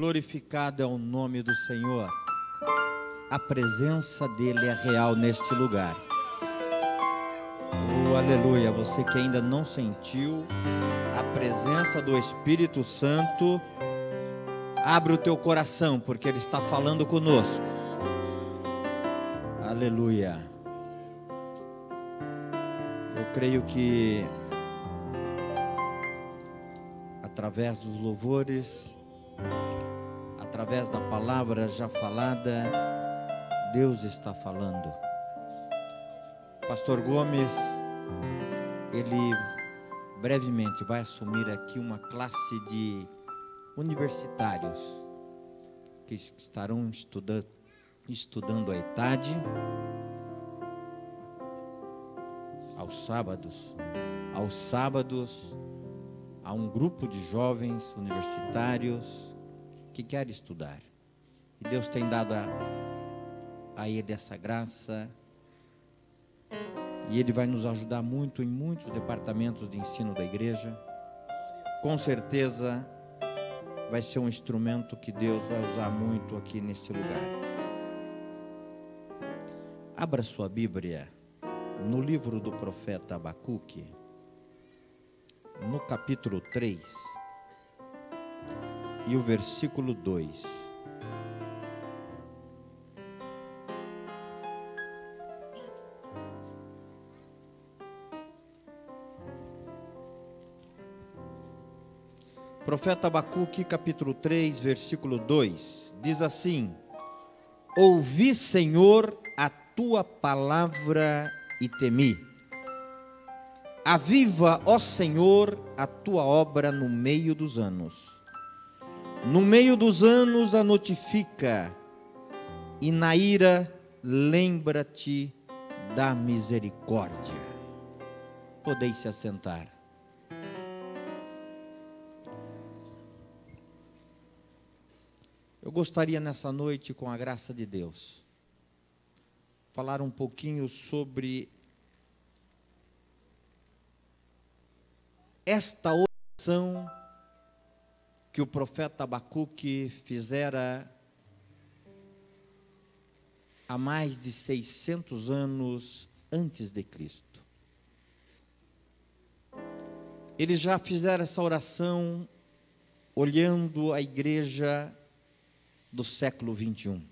Glorificado é o nome do Senhor. A presença dele é real neste lugar. Oh, aleluia. Você que ainda não sentiu a presença do Espírito Santo, abre o teu coração, porque ele está falando conosco. Aleluia. Eu creio que através dos louvores, através da palavra já falada, Deus está falando. Pastor Gomes, ele brevemente vai assumir aqui uma classe de universitários que estarão estudando a ETAD aos sábados. Aos sábados há um grupo de jovens universitários que querem estudar. E Deus tem dado a ele essa graça. E ele vai nos ajudar muito em muitos departamentos de ensino da igreja. Com certeza vai ser um instrumento que Deus vai usar muito aqui nesse lugar. Abra sua Bíblia no livro do profeta Abacuque, no capítulo 3 e o versículo 2. Profeta Abacuque, capítulo 3, versículo 2, diz assim: Ouvi, Senhor, a tua palavra e temi. Aviva, ó Senhor, a tua obra no meio dos anos. No meio dos anos a notifica, e na ira lembra-te da misericórdia. Podeis se assentar. Eu gostaria nessa noite, com a graça de Deus, falar um pouquinho sobre esta oração que o profeta Abacuque fizera há mais de 600 anos antes de Cristo. Eles já fizeram essa oração olhando a igreja do século 21,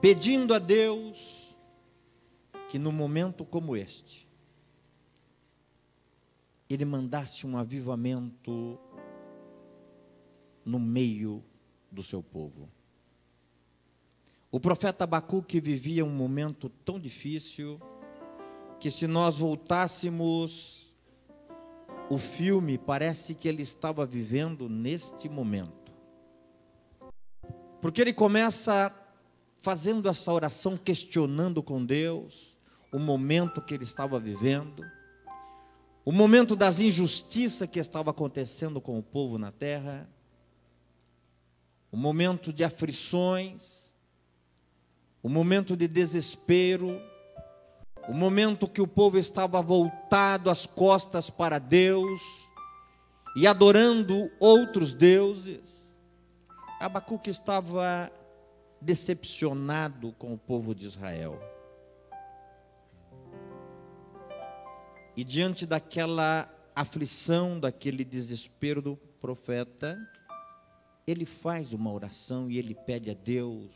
pedindo a Deus que num momento como este, Ele mandasse um avivamento no meio do seu povo. O profeta Abacuque vivia um momento tão difícil, que se nós voltássemos o filme, parece que ele estava vivendo neste momento. Porque ele começa fazendo essa oração, questionando com Deus o momento que ele estava vivendo, o momento das injustiças que estava acontecendo com o povo na terra, o momento de aflições, o momento de desespero, o momento que o povo estava voltado as costas para Deus e adorando outros deuses. Abacuque estava decepcionado com o povo de Israel. E diante daquela aflição, daquele desespero do profeta, ele faz uma oração e ele pede a Deus: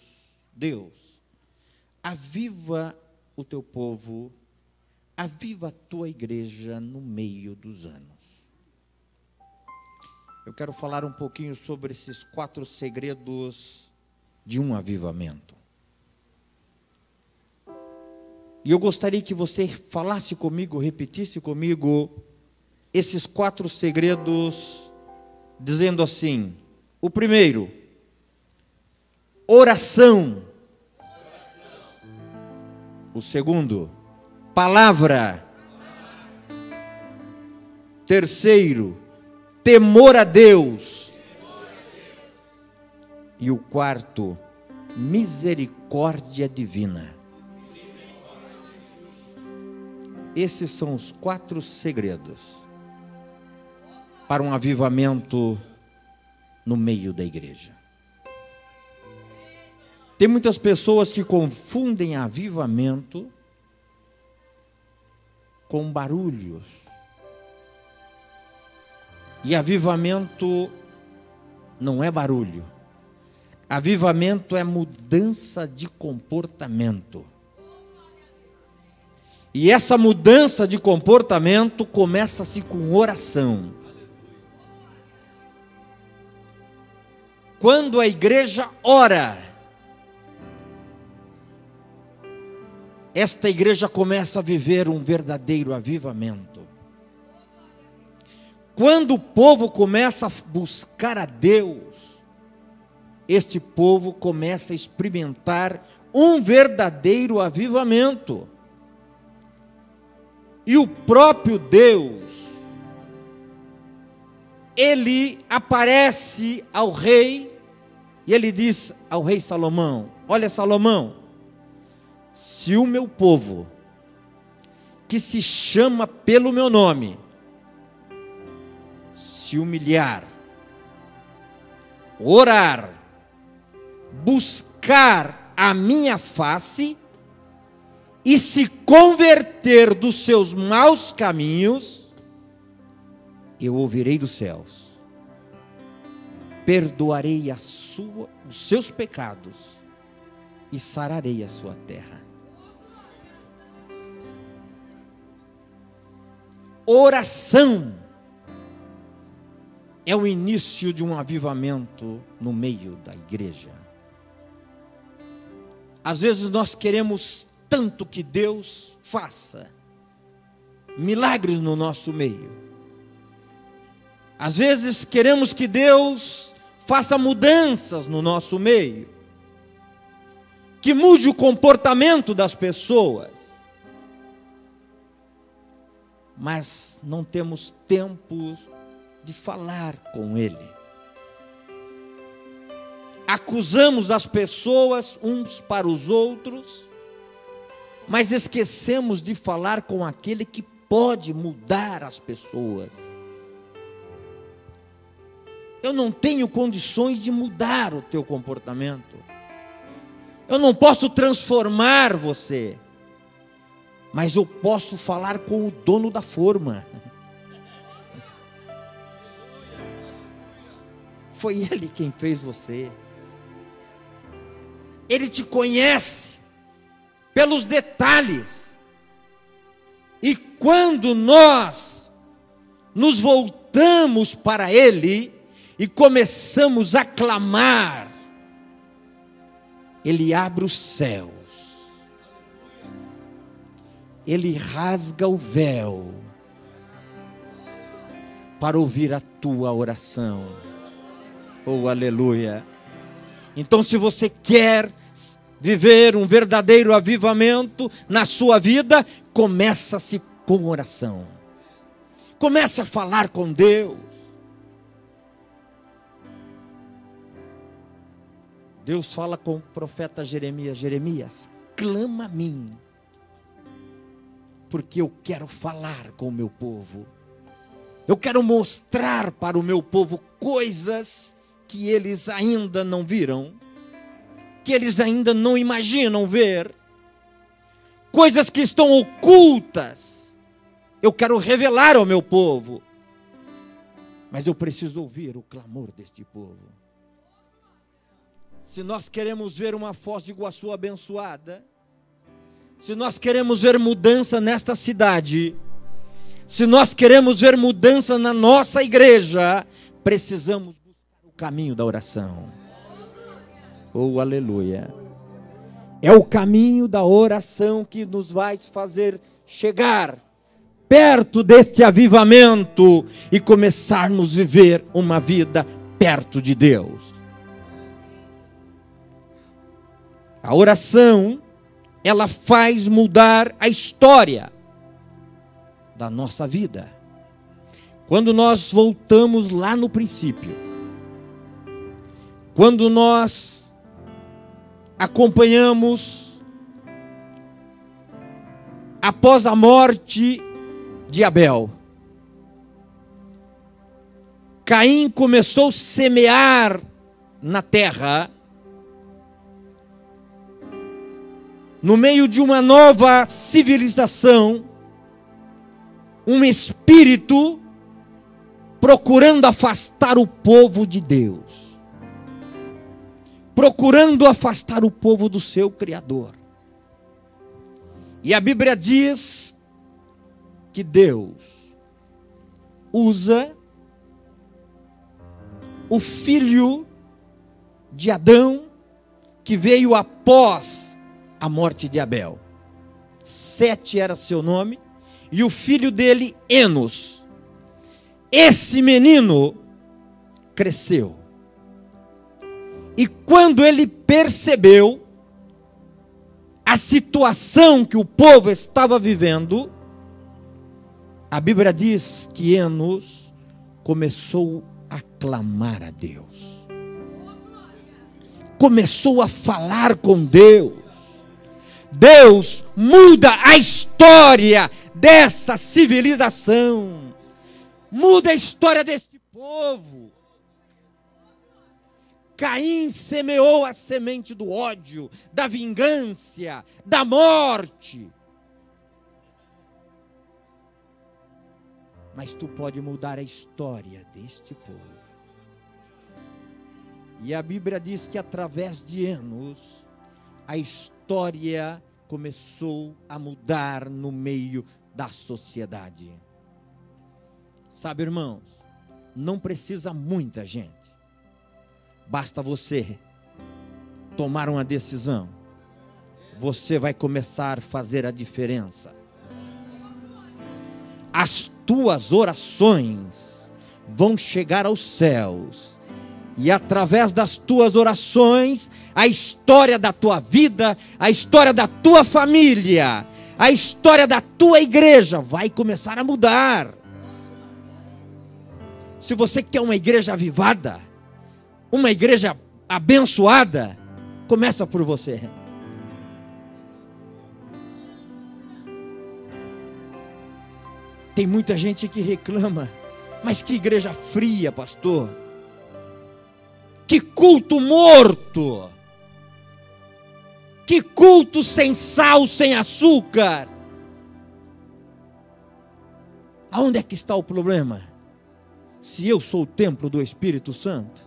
Deus, aviva o teu povo, aviva a tua igreja no meio dos anos. Eu quero falar um pouquinho sobre esses 4 segredos de um avivamento. E eu gostaria que você falasse comigo, repetisse comigo esses 4 segredos, dizendo assim: o primeiro, oração. O segundo, palavra. Terceiro, temor a Deus. E o quarto, misericórdia divina. Esses são os 4 segredos para um avivamento no meio da igreja. Tem muitas pessoas que confundem avivamento com barulhos. E avivamento não é barulho. Avivamento é mudança de comportamento. E essa mudança de comportamento começa-se com oração. Quando a igreja ora, esta igreja começa a viver um verdadeiro avivamento. Quando o povo começa a buscar a Deus, este povo começa a experimentar um verdadeiro avivamento. E o próprio Deus, ele aparece ao rei, e ele diz ao rei Salomão: olha, Salomão, se o meu povo, que se chama pelo meu nome, se humilhar, orar, buscar a minha face e se converter dos seus maus caminhos, eu ouvirei dos céus, perdoarei os seus pecados e sararei a sua terra. Oração é o início de um avivamento no meio da igreja. Às vezes nós queremos tanto que Deus faça milagres no nosso meio. Às vezes queremos que Deus faça mudanças no nosso meio, que mude o comportamento das pessoas, mas não temos tempo de falar com Ele. Acusamos as pessoas uns para os outros, mas esquecemos de falar com aquele que pode mudar as pessoas. Eu não tenho condições de mudar o teu comportamento. Eu não posso transformar você, mas eu posso falar com o dono da forma. Foi Ele quem fez você. Ele te conhece pelos detalhes. E quando nós nos voltamos para Ele e começamos a clamar, Ele abre os céus, Ele rasga o véu para ouvir a tua oração. Oh, aleluia! Então, se você quer viver um verdadeiro avivamento na sua vida, começa-se com oração. Comece a falar com Deus. Deus fala com o profeta Jeremias: Jeremias, clama a mim, porque eu quero falar com o meu povo. Eu quero mostrar para o meu povo coisas que eles ainda não viram, que eles ainda não imaginam ver, coisas que estão ocultas. Eu quero revelar ao meu povo, mas eu preciso ouvir o clamor deste povo. Se nós queremos ver uma Foz do Iguaçu abençoada, se nós queremos ver mudança nesta cidade, se nós queremos ver mudança na nossa igreja, precisamos buscar o caminho da oração. Oh, aleluia! É o caminho da oração que nos vai fazer chegar perto deste avivamento e começarmos a viver uma vida perto de Deus. A oração, ela faz mudar a história da nossa vida. Quando nós voltamos lá no princípio, quando nós acompanhamos após a morte de Abel, Caim começou a semear na terra, no meio de uma nova civilização, um espírito procurando afastar o povo de Deus, procurando afastar o povo do seu Criador. E a Bíblia diz que Deus usa o filho de Adão, que veio após a morte de Abel. Sete era seu nome, e o filho dele, Enos. Esse menino cresceu. E quando ele percebeu a situação que o povo estava vivendo, a Bíblia diz que Enos começou a clamar a Deus. Começou a falar com Deus. Deus muda a história dessa civilização. Muda a história deste povo. Caim semeou a semente do ódio, da vingança, da morte. Mas tu pode mudar a história deste povo. E a Bíblia diz que através de Enos, a história começou a mudar no meio da sociedade. Sabe, irmãos, não precisa muita gente. Basta você tomar uma decisão. Você vai começar a fazer a diferença. As tuas orações vão chegar aos céus. E através das tuas orações, a história da tua vida, a história da tua família, a história da tua igreja vai começar a mudar. Se você quer uma igreja avivada, uma igreja abençoada, começa por você. Tem muita gente que reclama, mas que igreja fria, pastor. Que culto morto. Que culto sem sal, sem açúcar. Aonde é que está o problema? Se eu sou o templo do Espírito Santo.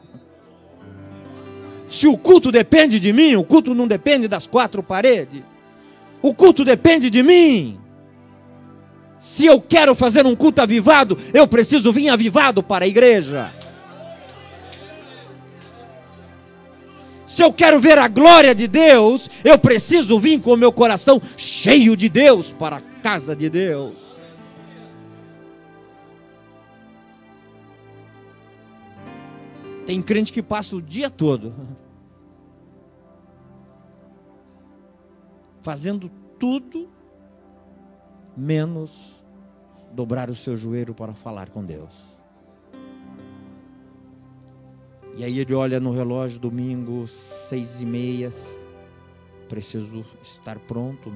Se o culto depende de mim, o culto não depende das quatro paredes. O culto depende de mim. Se eu quero fazer um culto avivado, eu preciso vir avivado para a igreja. Se eu quero ver a glória de Deus, eu preciso vir com o meu coração cheio de Deus para a casa de Deus. Tem crente que passa o dia todo fazendo tudo menos dobrar o seu joelho para falar com Deus. E aí ele olha no relógio, domingo, 6:30, preciso estar pronto,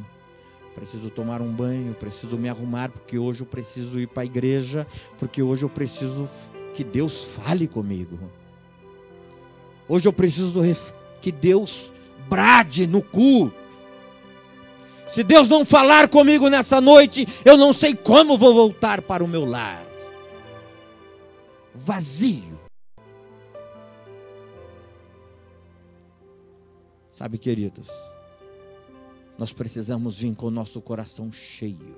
preciso tomar um banho, preciso me arrumar, porque hoje eu preciso ir para a igreja, porque hoje eu preciso que Deus fale comigo. Hoje eu preciso que Deus brade no culto. Se Deus não falar comigo nessa noite, eu não sei como vou voltar para o meu lar. Vazio. Sabe, queridos, nós precisamos vir com o nosso coração cheio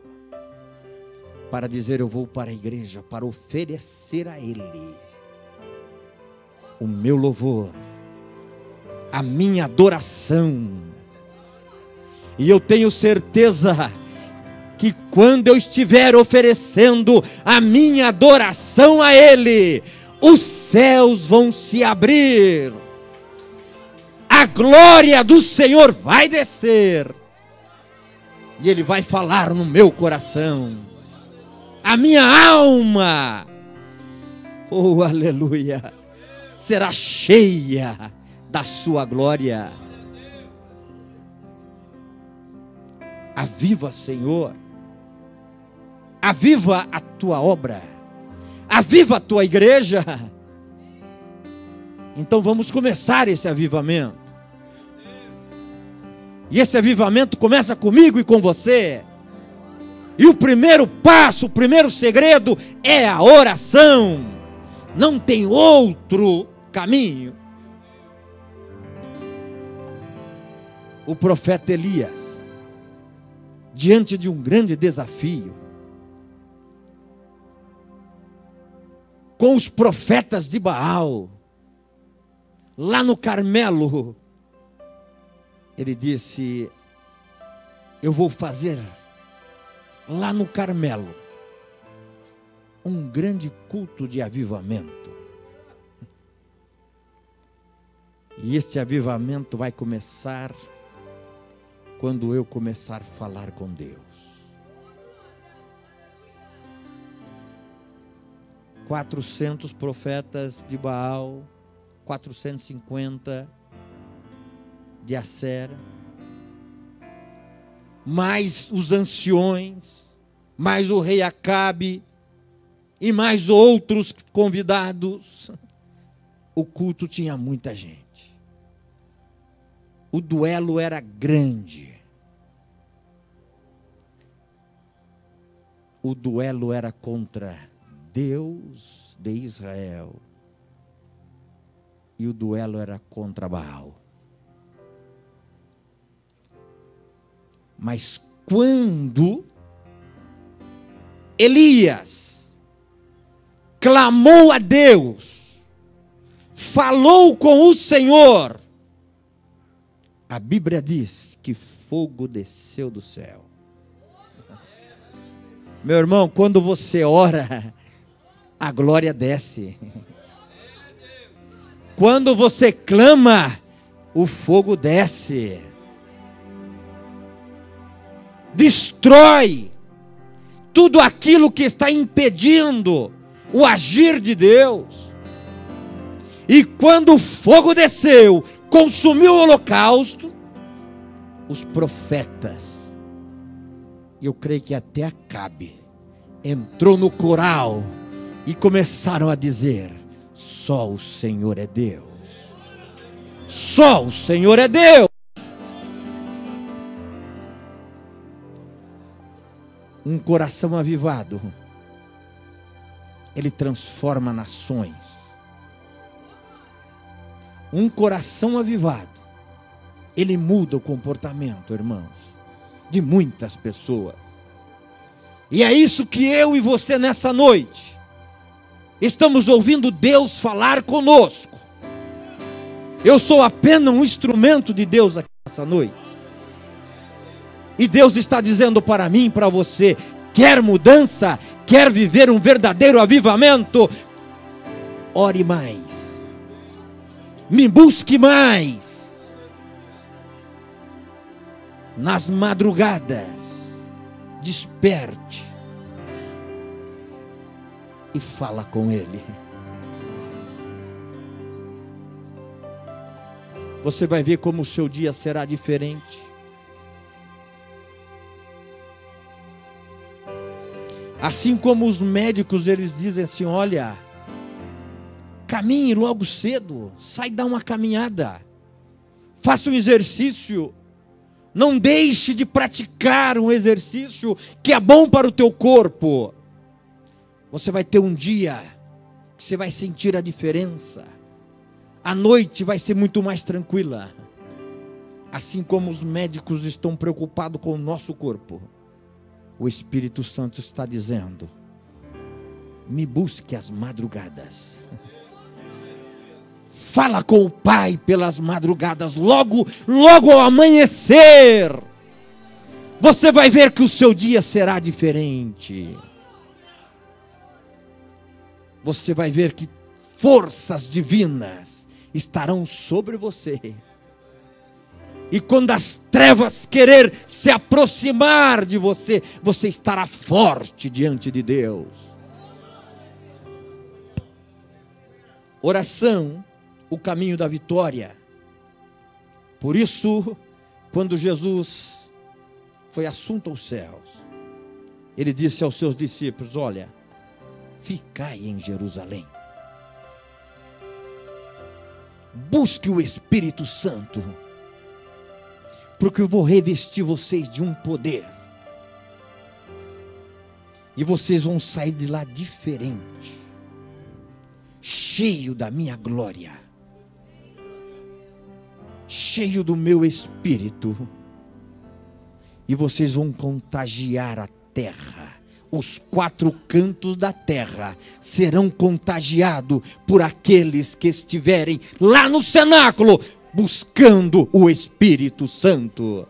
para dizer: eu vou para a igreja para oferecer a Ele o meu louvor, a minha adoração. E eu tenho certeza que quando eu estiver oferecendo a minha adoração a Ele, os céus vão se abrir, a glória do Senhor vai descer, e Ele vai falar no meu coração, a minha alma, oh aleluia, será cheia da sua glória. Aviva, Senhor, aviva a tua obra, aviva a tua igreja, Então vamos começar esse avivamento. E esse avivamento começa comigo e com você. E o primeiro passo, o primeiro segredo é a oração. Não tem outro caminho. O profeta Elias, diante de um grande desafio, com os profetas de Baal, lá no Carmelo, ele disse: eu vou fazer lá no Carmelo um grande culto de avivamento. E este avivamento vai começar quando eu começar a falar com Deus. 400 profetas de Baal, 450 de Acera, mais os anciões, mais o rei Acabe e mais outros convidados. O culto tinha muita gente. O duelo era grande. O duelo era contra Deus de Israel. E o duelo era contra Baal. Mas quando Elias clamou a Deus, falou com o Senhor, a Bíblia diz que fogo desceu do céu. Meu irmão, quando você ora, a glória desce. Quando você clama, o fogo desce. Destrói tudo aquilo que está impedindo o agir de Deus. E quando o fogo desceu, consumiu o holocausto, os profetas, eu creio que até Acabe, entrou no coral e começaram a dizer: só o Senhor é Deus. Só o Senhor é Deus. Um coração avivado, ele transforma nações. Um coração avivado, ele muda o comportamento, irmãos, de muitas pessoas. E é isso que eu e você nessa noite estamos ouvindo Deus falar conosco. Eu sou apenas um instrumento de Deus aqui nessa noite. E Deus está dizendo para mim e para você: quer mudança? Quer viver um verdadeiro avivamento? Ore mais. Me busque mais. Nas madrugadas, desperte e fala com Ele. Você vai ver como o seu dia será diferente. Assim como os médicos, eles dizem assim: olha, caminhe logo cedo, sai dar uma caminhada, faça um exercício, não deixe de praticar um exercício que é bom para o teu corpo. Você vai ter um dia que você vai sentir a diferença, a noite vai ser muito mais tranquila. Assim como os médicos estão preocupados com o nosso corpo, o Espírito Santo está dizendo: me busque às madrugadas. Fala com o Pai pelas madrugadas, logo ao amanhecer. Você vai ver que o seu dia será diferente. Você vai ver que forças divinas estarão sobre você. E quando as trevas querer se aproximar de você, você estará forte diante de Deus. Oração, o caminho da vitória. Por isso, quando Jesus foi assunto aos céus, ele disse aos seus discípulos: olha, ficai em Jerusalém. Busque o Espírito Santo, porque eu vou revestir vocês de um poder, e vocês vão sair de lá diferente, cheio da minha glória, cheio do meu Espírito, e vocês vão contagiar a terra. Os 4 cantos da terra serão contagiados por aqueles que estiverem lá no cenáculo, buscando o Espírito Santo.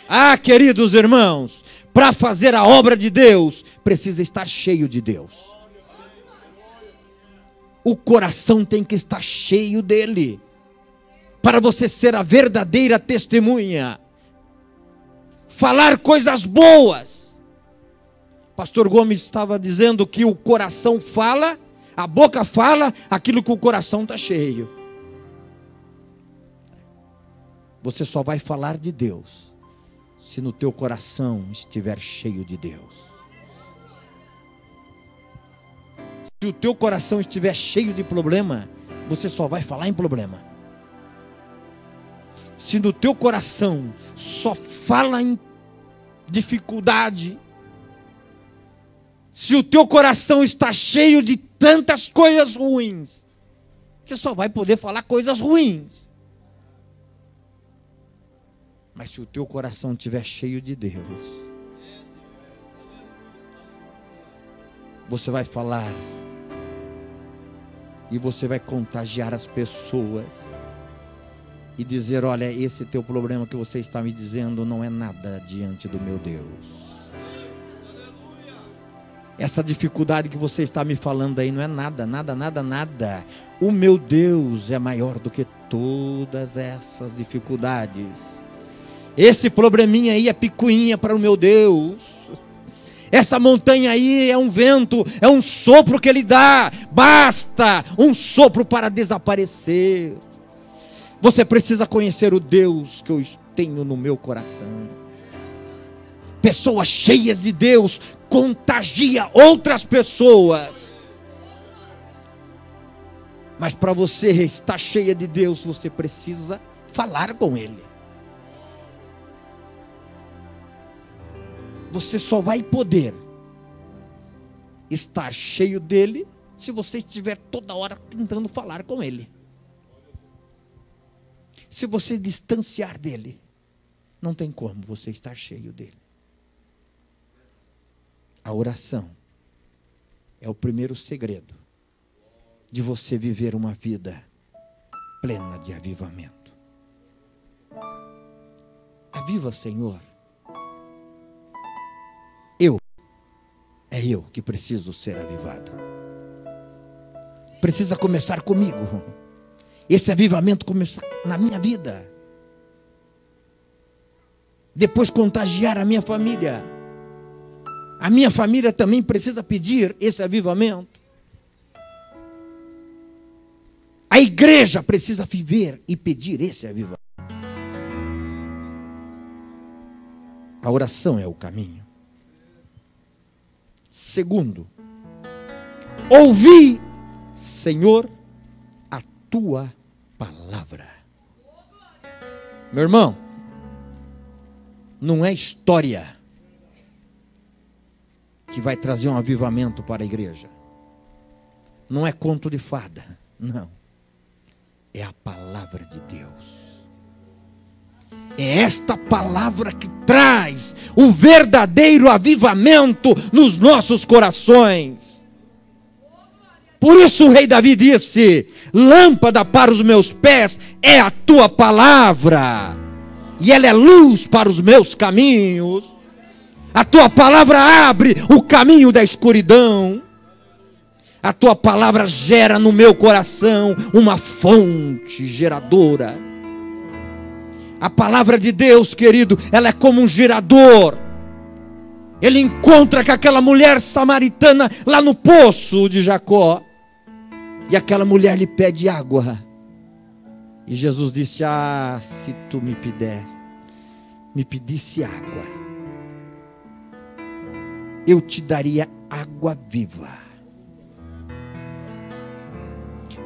Ah, queridos irmãos, para fazer a obra de Deus, precisa estar cheio de Deus. O coração tem que estar cheio dele, para você ser a verdadeira testemunha. Falar coisas boas. Pastor Gomes estava dizendo que o coração fala, a boca fala aquilo que o coração está cheio. Você só vai falar de Deus se no teu coração estiver cheio de Deus. Se o teu coração estiver cheio de problema, você só vai falar em problema. Se no teu coração só fala em dificuldade, se o teu coração está cheio de tantas coisas ruins, você só vai poder falar coisas ruins. Mas se o teu coração estiver cheio de Deus, você vai falar, e você vai contagiar as pessoas, e dizer: olha, esse teu problema que você está me dizendo não é nada diante do meu Deus. Essa dificuldade que você está me falando aí não é nada, nada, nada, nada. O meu Deus é maior do que todas essas dificuldades. Esse probleminha aí é picuinha para o meu Deus. Essa montanha aí é um vento, é um sopro que Ele dá. Basta um sopro para desaparecer. Você precisa conhecer o Deus que eu tenho no meu coração. Pessoas cheias de Deus contagia outras pessoas. Mas para você estar cheia de Deus, você precisa falar com Ele. Você só vai poder estar cheio dele se você estiver toda hora tentando falar com Ele. Se você distanciar dele, não tem como você estar cheio dele. A oração é o primeiro segredo de você viver uma vida plena de avivamento. Aviva, Senhor. É eu que preciso ser avivado. Precisa começar comigo. Esse avivamento começa na minha vida. Depois contagiar a minha família. A minha família também precisa pedir esse avivamento. A igreja precisa viver e pedir esse avivamento. A oração é o caminho. Segundo, ouvi, Senhor, a tua palavra. Meu irmão, não é história que vai trazer um avivamento para a igreja. Não é conto de fada, não. É a palavra de Deus. É esta palavra que traz o verdadeiro avivamento nos nossos corações. Por isso o rei Davi disse: lâmpada para os meus pés é a tua palavra, e ela é luz para os meus caminhos. A tua palavra abre o caminho da escuridão. A tua palavra gera no meu coração uma fonte geradora. A palavra de Deus, querido, ela é como um gerador. Ele encontra com aquela mulher samaritana lá no poço de Jacó, e aquela mulher lhe pede água. E Jesus disse: ah, se tu me pedisse água, eu te daria água viva.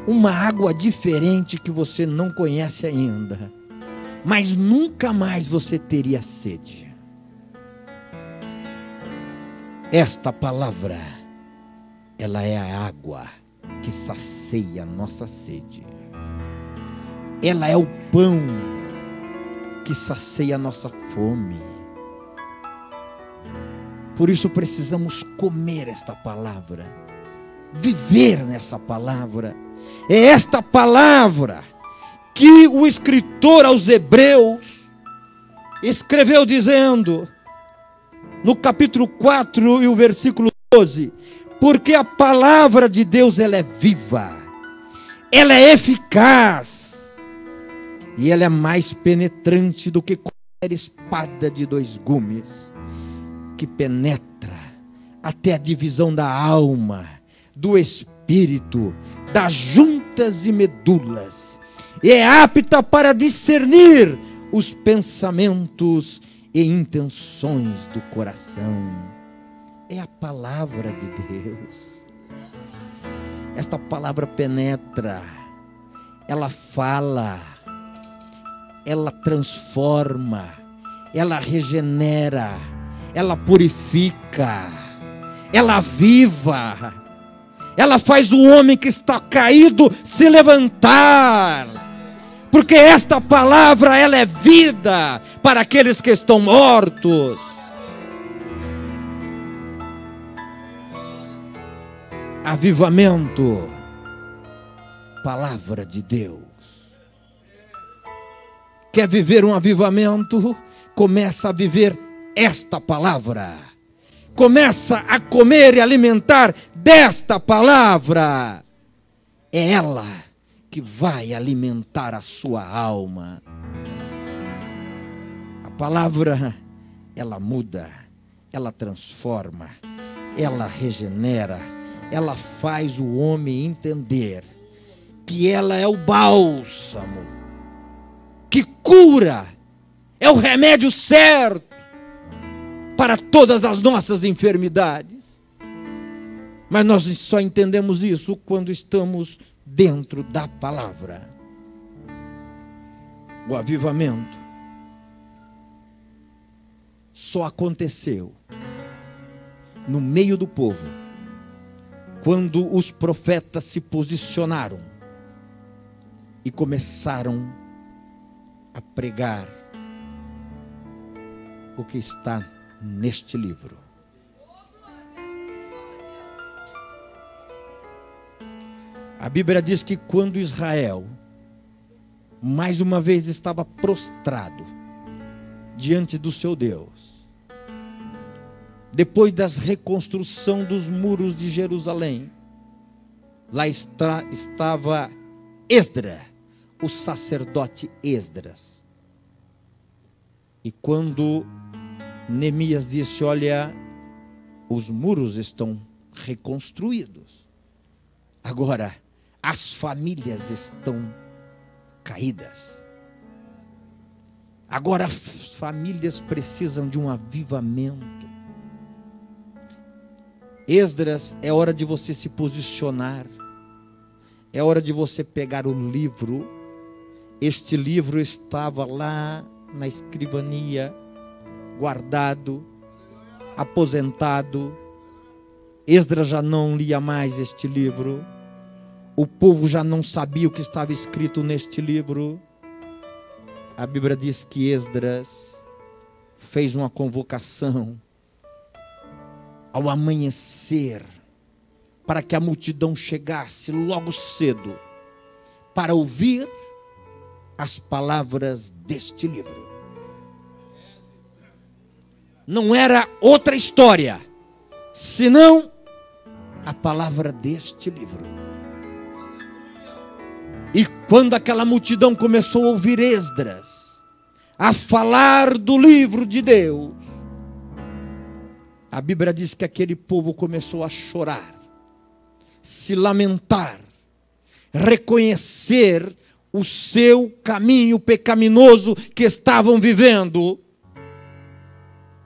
uma água diferente que você não conhece ainda, mas nunca mais você teria sede. Esta palavra, ela é a água que sacia a nossa sede. Ela é o pão que sacia a nossa fome. Por isso precisamos comer esta palavra, viver nessa palavra. É esta palavra que o escritor aos Hebreus escreveu dizendo, no capítulo 4 e o versículo 12, porque a palavra de Deus, ela é viva, ela é eficaz, e ela é mais penetrante do que qualquer espada de 2 gumes, que penetra até a divisão da alma, do espírito, das juntas e medulas, e é apta para discernir os pensamentos e intenções do coração. É a palavra de Deus. Esta palavra penetra, ela fala, ela transforma, ela regenera, ela purifica, ela aviva, ela faz o homem que está caído se levantar, porque esta palavra, ela é vida para aqueles que estão mortos. Avivamento, palavra de Deus. Quer viver um avivamento? Começa a viver esta palavra. Começa a comer e alimentar desta palavra. É ela que vai alimentar a sua alma. A palavra, ela muda, ela transforma, ela regenera, ela faz o homem entender que ela é o bálsamo que cura, é o remédio certo para todas as nossas enfermidades. Mas nós só entendemos isso quando estamos dentro da palavra. O avivamento só aconteceu no meio do povo quando os profetas se posicionaram e começaram a pregar o que está neste livro. A Bíblia diz que quando Israel mais uma vez estava prostrado diante do seu Deus, depois da reconstrução dos muros de Jerusalém, lá estava Esdras, o sacerdote Esdras. E quando Neemias disse: olha, os muros estão reconstruídos, agora as famílias estão caídas, agora as famílias precisam de um avivamento. Esdras, é hora de você se posicionar, é hora de você pegar o livro. Este livro estava lá na escrivania, guardado, aposentado. Esdras já não lia mais este livro. O povo já não sabia o que estava escrito neste livro. A Bíblia diz que Esdras fez uma convocação ao amanhecer, para que a multidão chegasse logo cedo para ouvir as palavras deste livro. Não era outra história senão a palavra deste livro. E quando aquela multidão começou a ouvir Esdras a falar do livro de Deus, a Bíblia diz que aquele povo começou a chorar, se lamentar, reconhecer o seu caminho pecaminoso que estavam vivendo,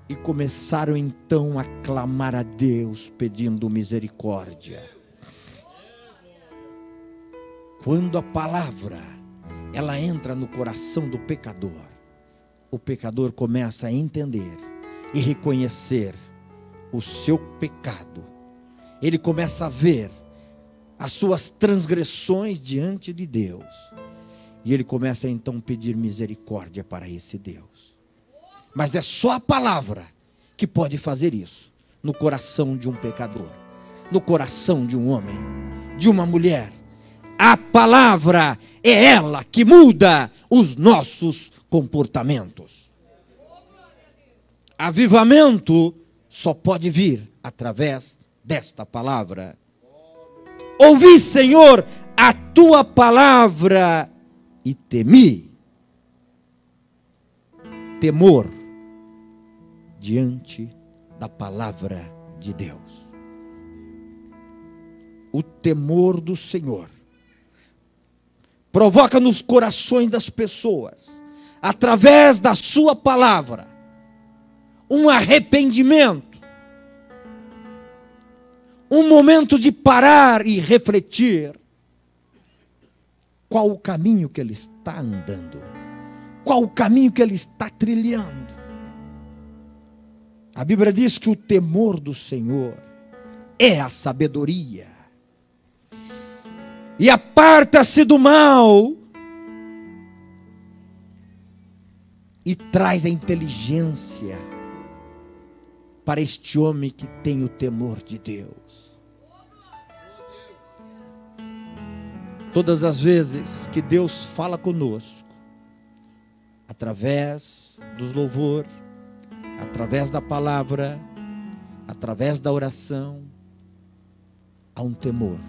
e começaram então a clamar a Deus pedindo misericórdia. Quando a palavra, ela entra no coração do pecador, o pecador começa a entender e reconhecer o seu pecado. Ele começa a ver as suas transgressões diante de Deus. E ele começa então a pedir misericórdia para esse Deus. Mas é só a palavra que pode fazer isso no coração de um pecador, no coração de um homem, de uma mulher. A palavra é ela que muda os nossos comportamentos. Avivamento só pode vir através desta palavra. Ouvi, Senhor, a tua palavra e temi. Temor diante da palavra de Deus. O temor do Senhor provoca nos corações das pessoas, através da sua palavra, um arrependimento, um momento de parar e refletir qual o caminho que ele está andando, qual o caminho que ele está trilhando. A Bíblia diz que o temor do Senhor é a sabedoria. E aparta-se do mal e traz a inteligência para este homem que tem o temor de Deus. Todas as vezes que Deus fala conosco, através dos louvores, através da palavra, através da oração, há um temor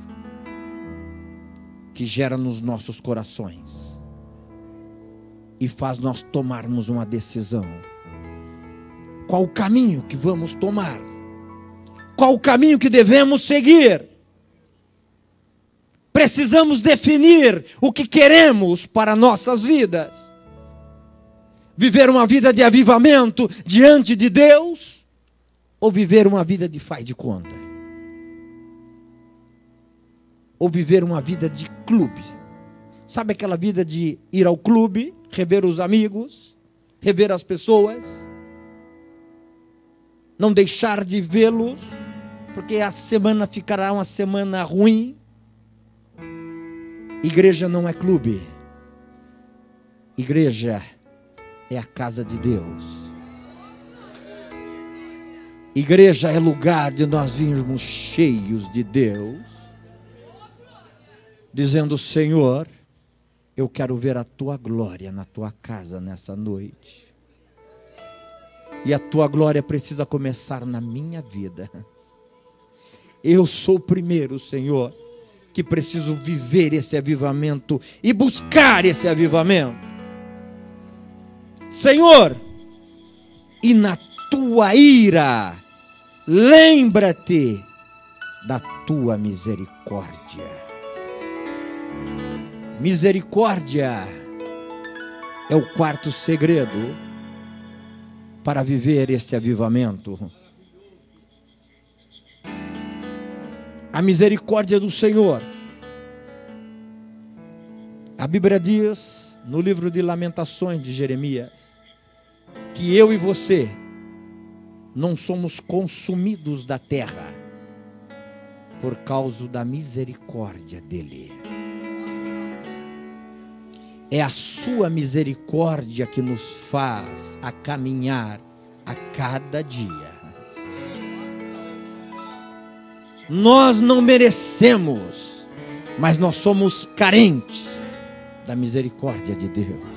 que gera nos nossos corações e faz nós tomarmos uma decisão. Qual o caminho que vamos tomar? Qual o caminho que devemos seguir? Precisamos definir o que queremos para nossas vidas. Viver uma vida de avivamento diante de Deus, ou viver uma vida de faz de conta? Ou viver uma vida de clube? Sabe aquela vida de ir ao clube, rever os amigos, rever as pessoas, não deixar de vê-los, porque a semana ficará uma semana ruim? Igreja não é clube. Igreja é a casa de Deus. Igreja é lugar de nós virmos cheios de Deus, dizendo: Senhor, eu quero ver a tua glória na tua casa nessa noite. E a tua glória precisa começar na minha vida. Eu sou o primeiro, Senhor, que preciso viver esse avivamento e buscar esse avivamento. Senhor, e na tua ira, lembra-te da tua misericórdia. Misericórdia é o quarto segredo para viver este avivamento. A misericórdia do Senhor. A Bíblia diz no livro de Lamentações de Jeremias que eu e você não somos consumidos da terra por causa da misericórdia dele. É a sua misericórdia que nos faz a caminhar a cada dia. Nós não merecemos, mas nós somos carentes da misericórdia de Deus.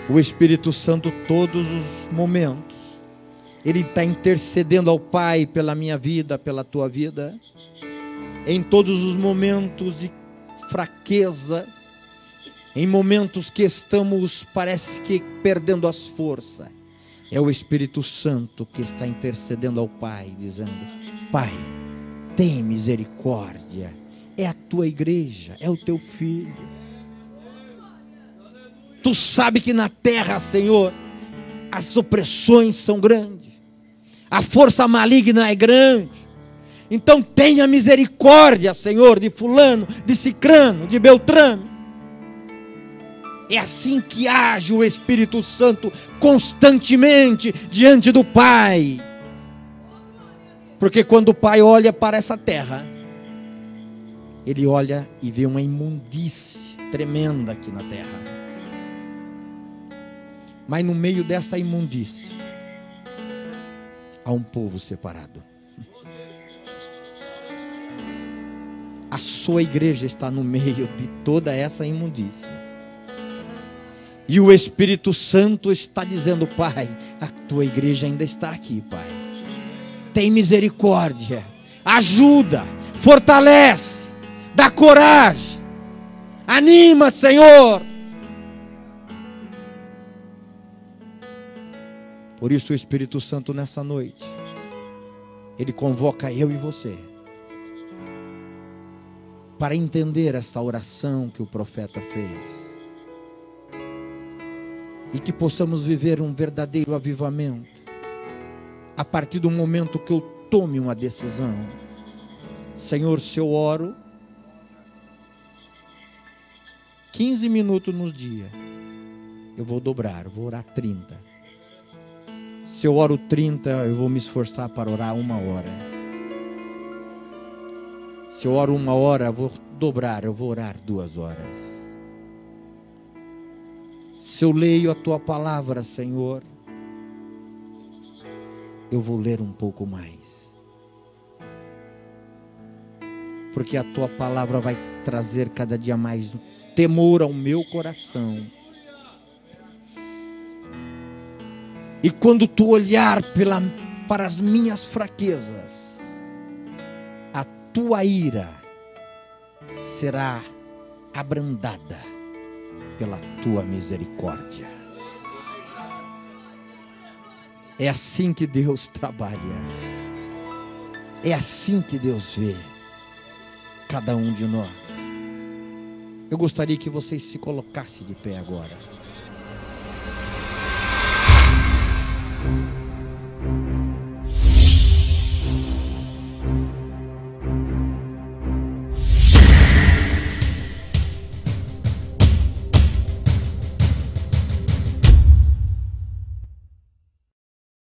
O Espírito Santo, todos os momentos, Ele está intercedendo ao Pai pela minha vida, pela tua vida. Em todos os momentos de fraquezas, em momentos que estamos, parece que perdendo as forças, é o Espírito Santo que está intercedendo ao Pai, dizendo: Pai, tem misericórdia, é a tua igreja, é o teu filho. Tu sabe que na terra, Senhor, as opressões são grandes, a força maligna é grande, Então tenha misericórdia, Senhor, de fulano, de cicrano, de beltrano. É assim que age o Espírito Santo constantemente diante do Pai. Porque quando o Pai olha para essa terra, Ele olha e vê uma imundície tremenda aqui na terra. Mas no meio dessa imundície, há um povo separado. A sua igreja está no meio de toda essa imundície. E o Espírito Santo está dizendo: Pai, a tua igreja ainda está aqui, Pai. Tem misericórdia, ajuda, fortalece, dá coragem, anima, Senhor. Por isso o Espírito Santo nessa noite, Ele convoca eu e você, para entender essa oração que o profeta fez. E que possamos viver um verdadeiro avivamento, a partir do momento que eu tome uma decisão. Senhor, se eu oro 15 minutos nos dias, eu vou dobrar, eu vou orar 30. Se eu oro 30, eu vou me esforçar para orar 1 hora. Se eu oro 1 hora, eu vou dobrar, eu vou orar 2 horas. Se eu leio a tua palavra, Senhor, eu vou ler um pouco mais. Porque a tua palavra vai trazer cada dia mais temor ao meu coração. E quando tu olhar para as minhas fraquezas, a tua ira será abrandada pela tua misericórdia. É assim que Deus trabalha. É assim que Deus vê cada um de nós. Eu gostaria que vocês se colocassem de pé agora.